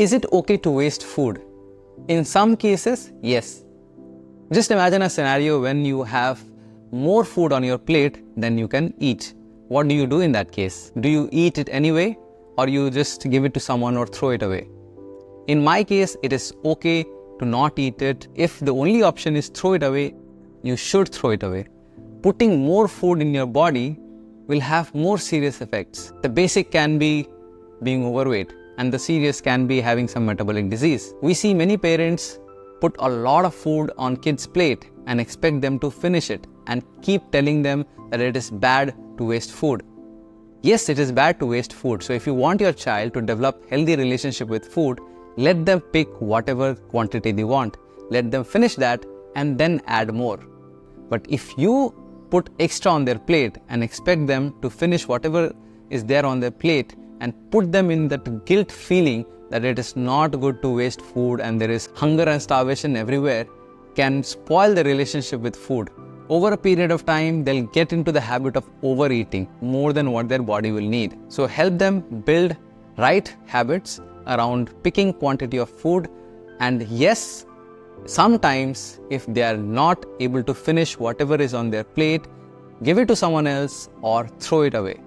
Is it okay to waste food? In some cases, yes. Just imagine a scenario when you have more food on your plate than you can eat. What do you do in that case? Do you eat it anyway, or you just give it to someone or throw it away? In my case, it is okay to not eat it. If the only option is throw it away, you should throw it away. Putting more food in your body will have more serious effects. The basic can be being overweight, and the serious can be having some metabolic disease. We see many parents put a lot of food on kids' plate and expect them to finish it and keep telling them that it is bad to waste food. Yes, it is bad to waste food. So if you want your child to develop healthy relationship with food, let them pick whatever quantity they want. Let them finish that and then add more. But if you put extra on their plate and expect them to finish whatever is there on their plate and put them in that guilt feeling that it is not good to waste food and there is hunger and starvation everywhere, can spoil the relationship with food. Over a period of time, they'll get into the habit of overeating more than what their body will need. So help them build right habits around picking quantity of food. And yes, sometimes if they are not able to finish whatever is on their plate, give it to someone else or throw it away.